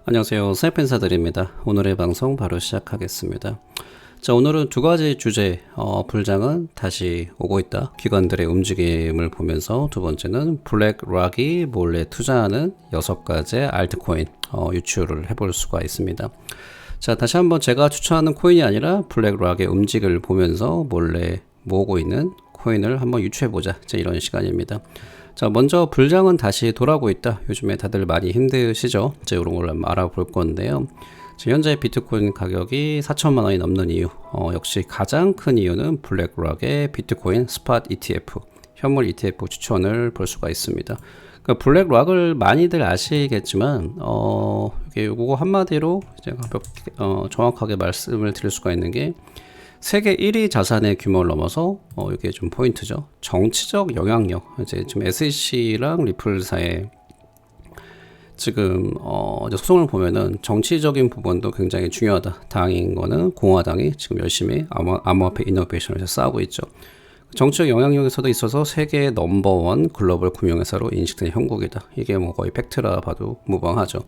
안녕하세요. 사이펜사들입니다. 오늘의 방송 바로 시작하겠습니다. 자, 오늘은 두 가지 주제, 불장은 다시 오고 있다. 기관들의 움직임을 보면서 두 번째는 블랙락이 몰래 투자하는 6가지 알트코인 유추를 해볼 수가 있습니다. 자, 다시 한번 제가 추천하는 코인이 아니라 블랙락의 움직임을 보면서 몰래 모으고 있는 코인을 한번 유추해보자. 이런 시간입니다. 자, 먼저 불장은 다시 돌아오고 있다. 요즘에 다들 많이 힘드시죠? 이런 걸 한번 알아볼 건데요. 현재 비트코인 가격이 4천만 원이 넘는 이유, 역시 가장 큰 이유는 블랙락의 비트코인 스팟 ETF, 현물 ETF 추천을 볼 수가 있습니다. 그러니까 블랙락을 많이들 아시겠지만, 요거 한마디로 이제 정확하게 말씀을 드릴 수가 있는 게, 세계 1위 자산의 규모를 넘어서 이게 좀 포인트죠. 정치적 영향력. 이제 지금 SEC랑 리플 사이에 지금 이제 소송을 보면은 정치적인 부분도 굉장히 중요하다. 다행인 거는 공화당이 지금 열심히 암호화폐 이노베이션을 싸우고 있죠. 정치적 영향력에서도 있어서 세계 넘버원 글로벌 금융회사로 인식된 형국이다. 이게 뭐 거의 팩트라 봐도 무방하죠.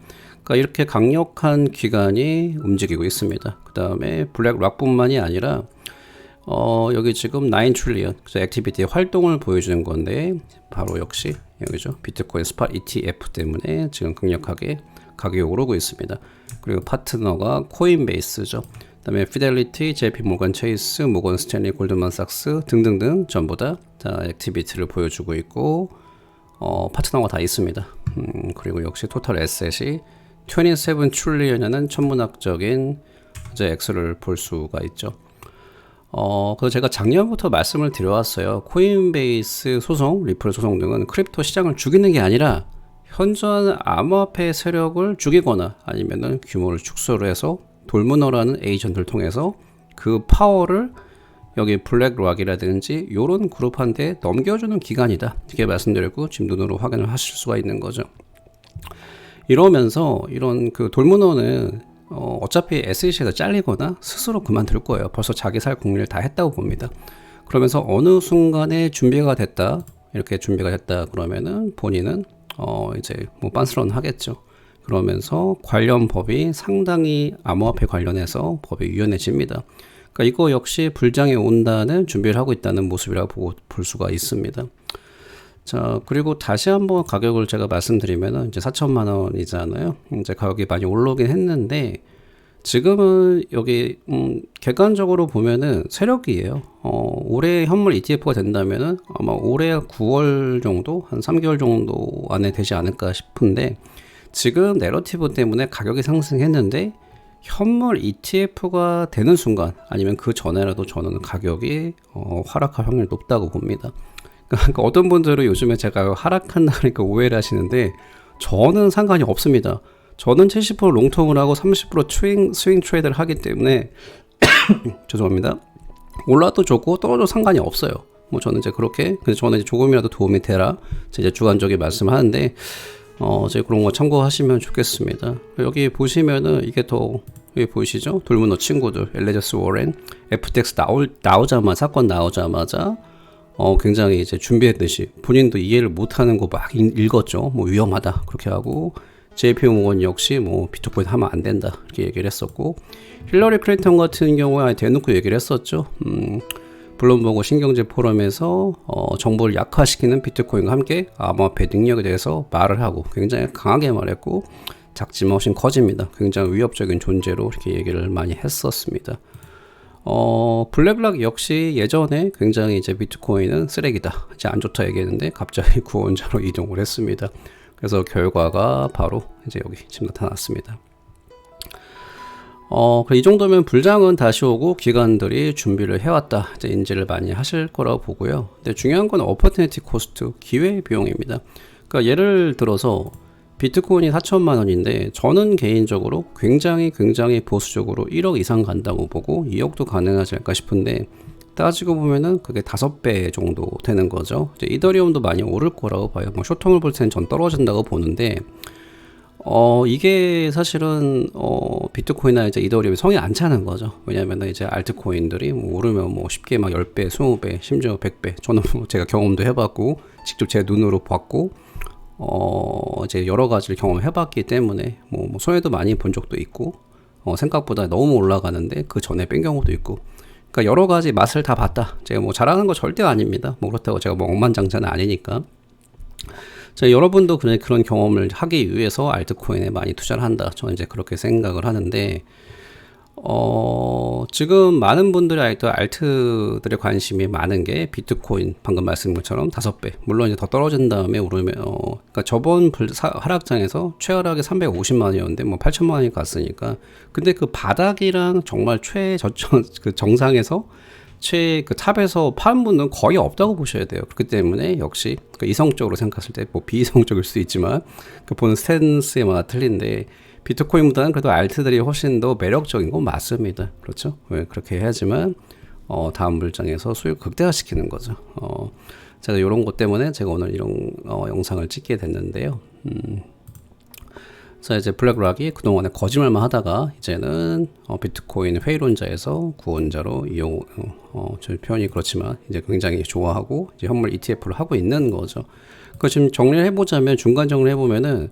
그러니까 이렇게 강력한 기관이 움직이고 있습니다. 그 다음에 블랙락뿐만이 아니라 여기 지금 9 트릴리언 액티비티의 활동을 보여주는 건데 바로 역시 여기죠. 비트코인 스팟 ETF 때문에 지금 강력하게 가격이 오르고 있습니다. 그리고 파트너가 코인베이스죠. 그다음에 피델리티, JP 모건 체이스, 모건 스탠리, 골드만삭스 등등등 전부 다 액티비티를 보여주고 있고 파트너가 다 있습니다. 그리고 역시 토탈 에셋이 27 트릴리언이라는 천문학적인 이제 액수를 볼 수가 있죠. 그래서 제가 작년부터 말씀을 드려왔어요. 코인베이스 소송, 리플 소송 등은 크립토 시장을 죽이는 게 아니라 현존하는 암호화폐 세력을 죽이거나 아니면은 규모를 축소를 해서 돌문어라는 에이전트를 통해서 그 파워를 여기 블랙락이라든지 이런 그룹한테 넘겨주는 기관이다. 이렇게 말씀드렸고 지금 눈으로 확인을 하실 수가 있는 거죠. 이러면서 이런 그 돌문어는 어차피 SEC에서 잘리거나 스스로 그만둘 거예요. 벌써 자기 살 공리를 다 했다고 봅니다. 그러면서 어느 순간에 준비가 됐다. 이렇게 준비가 됐다 그러면은 본인은 이제 뭐 빤스런 하겠죠. 그러면서 관련 법이 상당히 암호화폐 관련해서 법이 유연해집니다. 그러니까 이거 역시 불장에 온다는 준비를 하고 있다는 모습이라고 볼 수가 있습니다. 자, 그리고 다시 한번 가격을 제가 말씀드리면은 이제 4천만 원이잖아요. 이제 가격이 많이 올라오긴 했는데 지금은 여기 객관적으로 보면은 세력이에요. 올해 현물 ETF가 된다면은 아마 올해 9월 정도, 한 3개월 정도 안에 되지 않을까 싶은데 지금 내러티브 때문에 가격이 상승했는데 현물 ETF가 되는 순간 아니면 그 전에라도 저는 가격이 하락할 확률이 높다고 봅니다. 그러니까 어떤 분들은 요즘에 제가 하락한다니까 오해를 하시는데 저는 상관이 없습니다. 저는 70% 롱통을 하고 30% 스윙 트레이드를 하기 때문에 죄송합니다. 올라도 좋고 떨어져도 상관이 없어요. 뭐 저는 이제 그렇게 그래서 저는 이제 조금이라도 도움이 되라 이제 주관적인 말씀하는데 이제 그런 거 참고하시면 좋겠습니다. 여기 보시면은 이게 더 여기 보이시죠? 돌문어 친구들 엘레저스 워렌 FTX 나오자마자 사건 나오자마자 굉장히 이제 준비했듯이 본인도 이해를 못하는 거 막 읽었죠. 뭐 위험하다 그렇게 하고 JP 모건 역시 뭐 비트코인 하면 안 된다 이렇게 얘기를 했었고 힐러리 클린턴 같은 경우에 대놓고 얘기를 했었죠. 블룸버그 신경제 포럼에서 정보를 약화시키는 비트코인과 함께 암호화폐 능력에 대해서 말을 하고 굉장히 강하게 말했고 작지만 훨씬 커집니다. 굉장히 위협적인 존재로 이렇게 얘기를 많이 했었습니다. 블랙락 역시 예전에 굉장히 이제 비트코인은 쓰레기다, 이제 안 좋다 얘기했는데 갑자기 구원자로 이동을 했습니다. 그래서 결과가 바로 이제 여기 지금 나타났습니다. 이 정도면 불장은 다시 오고 기관들이 준비를 해왔다. 이제 인지를 많이 하실 거라고 보고요. 근데 중요한 건 어퍼튜니티 코스트, 기회 비용입니다. 그러니까 예를 들어서 비트코인이 4천만 원인데 저는 개인적으로 굉장히 보수적으로 1억 이상 간다고 보고 2억도 가능하지 않을까 싶은데 따지고 보면은 그게 5배 정도 되는 거죠. 이제 이더리움도 많이 오를 거라고 봐요. 뭐 쇼텀을 볼 때는 전 떨어진다고 보는데 이게 사실은 비트코인이나 이제 이더리움이 성이 안 차는 거죠. 왜냐하면 이제 알트코인들이 뭐 오르면 뭐 쉽게 막 10배, 20배, 심지어 100배. 저는 뭐 제가 경험도 해봤고 직접 제 눈으로 봤고 이제 여러 가지를 경험해봤기 때문에 뭐 손해도 많이 본 적도 있고 생각보다 너무 올라가는데 그 전에 뺀 경우도 있고, 그러니까 여러 가지 맛을 다 봤다. 제가 뭐 잘하는 거 절대 아닙니다. 뭐 그렇다고 제가 뭐 억만장자는 아니니까. 자, 여러분도 그런 경험을 하기 위해서 알트코인에 많이 투자를 한다. 저는 이제 그렇게 생각을 하는데, 지금 많은 분들이 아직도 알트들의 관심이 많은 게 비트코인, 방금 말씀드린 것처럼 5배. 물론 이제 더 떨어진 다음에 오르면, 그러니까 저번 하락장에서 최하락이 350만 원이었는데 뭐 8천만 원이 갔으니까. 근데 그 바닥이랑 정말 최저점, 그 정상에서 그 탑에서 파는 분은 거의 없다고 보셔야 돼요. 그렇기 때문에 역시 그 이성적으로 생각했을 때 뭐 비이성적일 수도 있지만 그 보는 스탠스에마다 틀린데, 비트코인보다는 그래도 알트들이 훨씬 더 매력적인 건 맞습니다. 그렇죠? 그렇게 해야지만 다음 물장에서 수익 극대화시키는 거죠. 제가 이런 것 때문에 제가 오늘 이런 영상을 찍게 됐는데요. 자, 이제 블랙락이 그동안에 거짓말만 하다가 이제는 비트코인 회의론자에서 구원자로 저 표현이 그렇지만 이제 굉장히 좋아하고 이제 현물 ETF를 하고 있는 거죠. 그 지금 정리를 해보자면, 중간 정리를 해보면은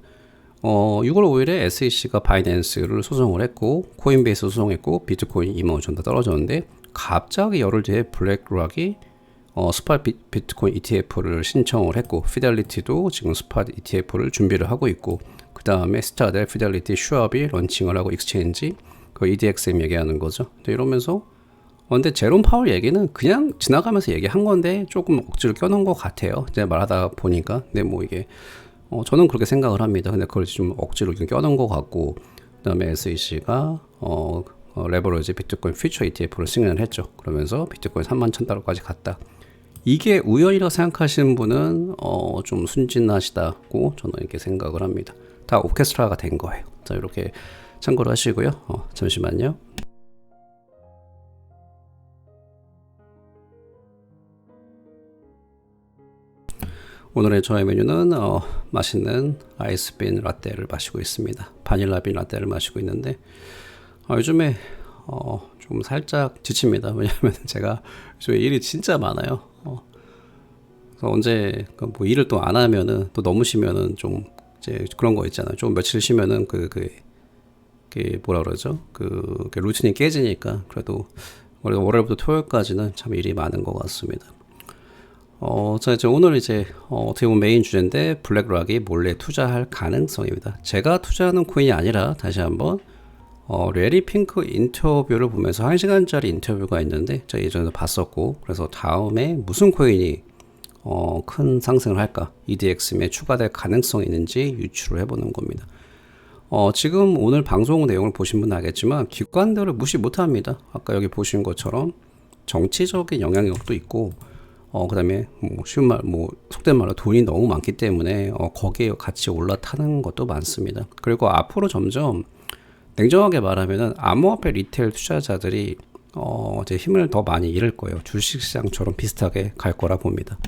6월 5일에 SEC가 바이낸스를 소송을 했고, 코인베이스 소송했고, 비트코인 2만 5천 다 떨어졌는데, 갑자기 열흘 뒤에 블랙락이 스팟 비트코인 ETF를 신청을 했고, 피델리티도 지금 스팟 ETF를 준비를 하고 있고, 그 다음에 스타델, 피델리티, 슈왑이 런칭을 하고, 익스체인지, 그 EDXM 얘기하는 거죠. 이러면서 근데 제롬 파월 얘기는 그냥 지나가면서 얘기한 건데 조금 억지로 껴놓은 것 같아요. 제가 말하다 보니까. 근데 뭐 이게 저는 그렇게 생각을 합니다. 근데 그걸 좀 억지로 껴놓은 것 같고, 그 다음에 SEC가 레버리지 비트코인 퓨처 ETF를 승인을 했죠. 그러면서 비트코인 31,000달러까지 갔다. 이게 우연이라고 생각하시는 분은 좀 순진하시다고 저는 이렇게 생각을 합니다. 다 오케스트라가 된 거예요. 자, 이렇게 참고를 하시고요. 잠시만요. 오늘의 저의 메뉴는 맛있는 아이스빈 라떼를 마시고 있습니다. 바닐라빈 라떼를 마시고 있는데 요즘에 좀 살짝 지칩니다. 왜냐하면 제가 요즘에 일이 진짜 많아요. 그래서 언제 뭐 일을 또 안 하면은 또 너무 쉬면은 좀 이제 그런 거 있잖아요. 좀 며칠 쉬면은 그게 뭐라 그러죠? 그 루틴이 깨지니까. 그래도 월요일부터 토요일까지는 참 일이 많은 것 같습니다. 자, 이제 오늘 이제 어떻게 보면 메인 주제인데, 블랙락이 몰래 투자할 가능성입니다. 제가 투자하는 코인이 아니라 다시 한번 레리 핑크 인터뷰를 보면서 1시간짜리 인터뷰가 있는데 제가 예전에 봤었고, 그래서 다음에 무슨 코인이 큰 상승을 할까, EDXM에 추가될 가능성이 있는지 유추를 해보는 겁니다. 지금 오늘 방송 내용을 보신 분은 알겠지만 기관들을 무시 못합니다. 아까 여기 보신 것처럼 정치적인 영향력도 있고, 그 다음에 뭐 쉬운 말, 뭐 속된 말로 돈이 너무 많기 때문에 거기에 같이 올라타는 것도 많습니다. 그리고 앞으로 점점 냉정하게 말하면은 암호화폐 리테일 투자자들이 이제 힘을 더 많이 잃을 거예요. 주식시장처럼 비슷하게 갈 거라 봅니다.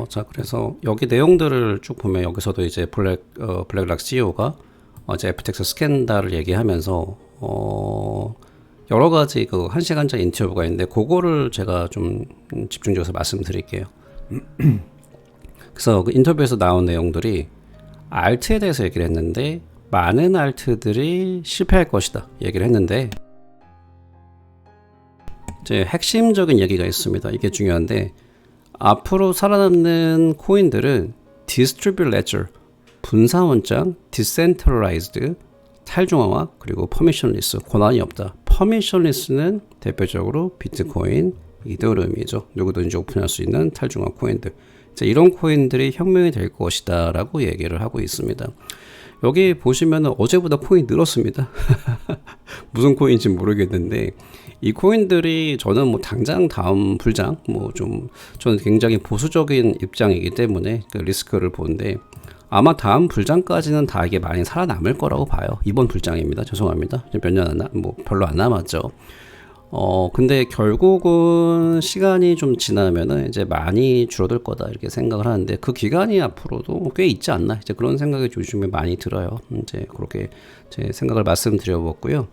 자, 그래서 여기 내용들을 쭉 보면 여기서도 이제 블랙락 CEO가 이제 FTX 스캔들을 얘기하면서 여러 가지 그 1시간짜리 인터뷰가 있는데 그거를 제가 좀 집중적으로 말씀드릴게요. 그래서 그 인터뷰에서 나온 내용들이 알트에 대해서 얘기를 했는데, 많은 알트들이 실패할 것이다 얘기를 했는데, 이제 핵심적인 얘기가 있습니다. 이게 중요한데, 앞으로 살아남는 코인들은 디스트리뷰 레저, 분산원장, 디센트럴라이즈드, 탈중앙화, 그리고 퍼미션리스, 권한이 없다. 퍼미션리스는 대표적으로 비트코인, 이더리움이죠. 누구든지 오픈할 수 있는 탈중앙 코인들. 자, 이런 코인들이 혁명이 될 것이다 라고 얘기를 하고 있습니다. 여기 보시면 어제보다 코인 늘었습니다. 무슨 코인인지 모르겠는데, 이 코인들이 저는 뭐 당장 다음 불장, 저는 굉장히 보수적인 입장이기 때문에 그 리스크를 보는데, 아마 다음 불장까지는 다 이게 많이 살아남을 거라고 봐요. 이번 불장입니다. 죄송합니다. 몇 년 별로 안 남았죠. 근데 결국은 시간이 좀 지나면은 이제 많이 줄어들 거다 이렇게 생각을 하는데, 그 기간이 앞으로도 꽤 있지 않나, 이제 그런 생각이 요즘에 많이 들어요. 이제 그렇게 제 생각을 말씀드려봤고요.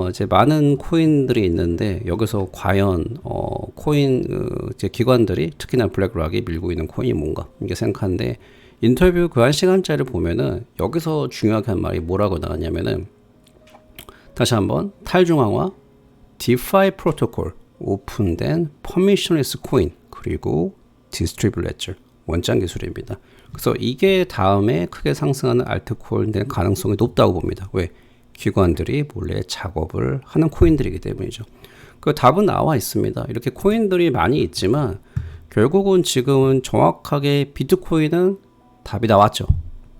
이제 많은 코인들이 있는데 여기서 과연 코인 이제 기관들이 특히나 블랙락이 밀고 있는 코인이 뭔가 이게 생각하는데 인터뷰 그 1시간짜리를 보면은 여기서 중요하게 한 말이 뭐라고 나왔냐면은 다시 한번 탈중앙화 DeFi 프로토콜 오픈된 퍼미션리스 코인 그리고 디스트리뷰 레저 원장 기술입니다. 그래서 이게 다음에 크게 상승하는 알트코인 될 가능성이 높다고 봅니다. 왜? 기관들이 몰래 작업을 하는 코인들이기 때문이죠. 그 답은 나와 있습니다. 이렇게 코인들이 많이 있지만 결국은 지금은 정확하게 비트코인은 답이 나왔죠.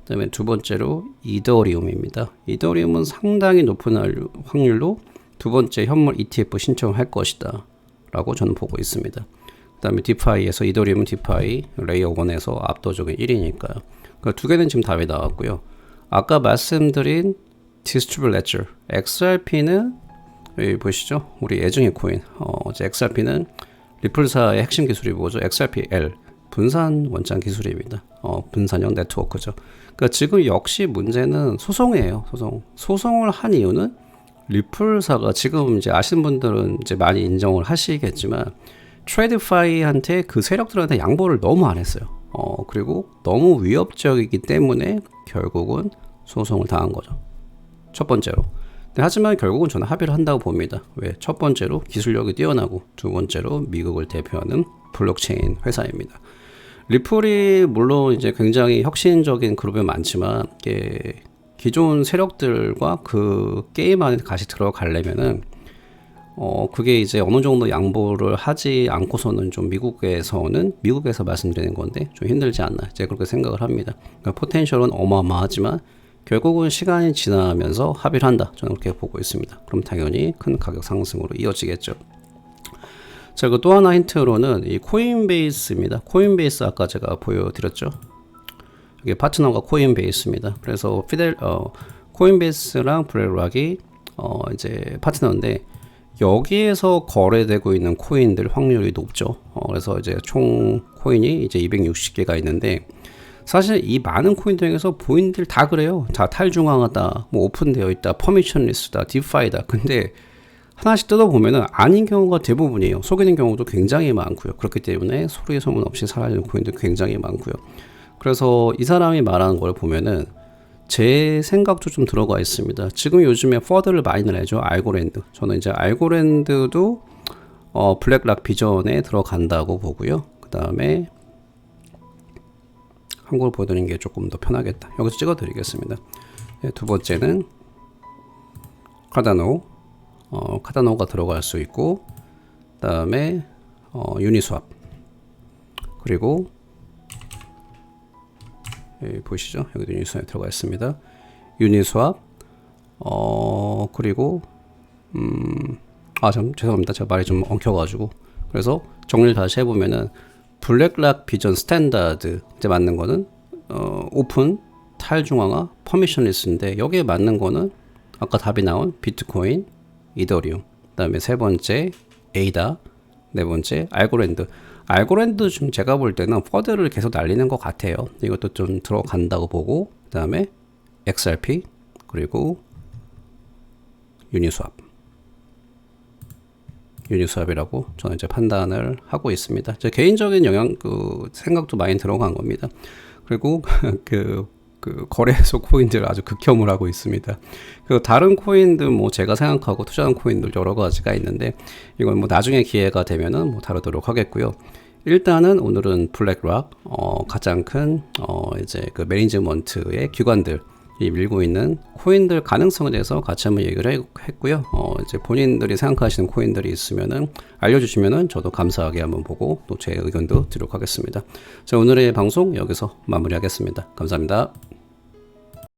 그다음에 두 번째로 이더리움입니다. 이더리움은 상당히 높은 확률로 두 번째 현물 ETF 신청할 것이다 라고 저는 보고 있습니다. 그 다음에 디파이에서 이더리움은 디파이 레이어 1에서 압도적인 1위니까요. 그 두 개는 지금 답이 나왔고요. 아까 말씀드린 디스트리뷰 레저 XRP는 여기 보시죠. 우리 애증의 코인 이제 XRP는 리플사의 핵심 기술이 뭐죠? XRP-L 분산 원장 기술입니다. 분산형 네트워크죠. 그러니까 지금 역시 문제는 소송이에요. 소송을 한 이유는 리플사가 지금 이제 아시는 분들은 이제 많이 인정을 하시겠지만 트레이드파이한테 그 세력들한테 양보를 너무 안 했어요. 그리고 너무 위협적이기 때문에 결국은 소송을 당한 거죠. 첫 번째로. 하지만 결국은 저는 합의를 한다고 봅니다. 왜? 첫 번째로 기술력이 뛰어나고 두 번째로 미국을 대표하는 블록체인 회사입니다. 리플이 물론 이제 굉장히 혁신적인 그룹이 많지만 이게 기존 세력들과 그 게임 안에 같이 들어가려면은 그게 이제 어느 정도 양보를 하지 않고서는 좀 미국에서 말씀드리는 건데 좀 힘들지 않나 이제 그렇게 생각을 합니다. 그러니까 포텐셜은 어마어마하지만 결국은 시간이 지나면서 합의를 한다. 저는 그렇게 보고 있습니다. 그럼 당연히 큰 가격 상승으로 이어지겠죠. 자, 그 또 하나 힌트로는 이 코인베이스입니다. 코인베이스 아까 제가 보여드렸죠. 이게 파트너가 코인베이스입니다. 그래서 코인베이스랑 블랙락이 이제 파트너인데 여기에서 거래되고 있는 코인들 확률이 높죠. 그래서 이제 총 코인이 이제 260개가 있는데 사실 이 많은 코인 중에서 본인들 다 그래요. 다 탈중앙하다, 뭐 오픈되어 있다, 퍼미션리스다, 디파이다. 근데 하나씩 뜯어보면은 아닌 경우가 대부분이에요. 속이는 경우도 굉장히 많고요. 그렇기 때문에 소리 소문 없이 사라지는 코인도 굉장히 많고요. 그래서 이 사람이 말하는 걸 보면은 제 생각도 좀 들어가 있습니다. 지금 요즘에 퍼드를 많이 내죠. 알고랜드. 저는 이제 알고랜드도 블랙락 비전에 들어간다고 보고요. 그 다음에 한국을 보여드리는 게 조금 더 편하겠다. 여기서 찍어드리겠습니다. 네, 두 번째는 카다노. 카다노가 들어갈 수 있고, 그 다음에 유니스왑. 그리고 여기 보이시죠? 여기도 유니스왑에 들어가 있습니다. 유니스왑. 그리고 죄송합니다. 제가 말이 좀 엉켜가지고. 그래서 정리를 다시 해보면은 블랙락 비전 스탠다드 이제 맞는 거는 오픈, 탈중앙화, 퍼미션리스인데 여기에 맞는 거는 아까 답이 나온 비트코인, 이더리움, 그 다음에 세 번째 에이다, 네 번째 알고랜드. 알고랜드 좀 제가 볼 때는 퍼드를 계속 날리는 것 같아요. 이것도 좀 들어간다고 보고, 그 다음에 XRP 그리고 유니스왑이라고 저는 이제 판단을 하고 있습니다. 제 개인적인 생각도 많이 들어간 겁니다. 그리고 그 거래소 코인들 아주 극혐을 하고 있습니다. 그 다른 코인들 뭐 제가 생각하고 투자한 코인들 여러 가지가 있는데 이건 뭐 나중에 기회가 되면은 뭐 다루도록 하겠고요. 일단은 오늘은 블랙락 가장 큰 이제 그 매니지먼트의 기관들이 밀고 있는 코인들 가능성에 대해서 같이 한번 얘기를 했고요. 이제 본인들이 생각하시는 코인들이 있으면은 알려주시면은 저도 감사하게 한번 보고 또 제 의견도 드리도록 하겠습니다. 자, 오늘의 방송 여기서 마무리하겠습니다. 감사합니다.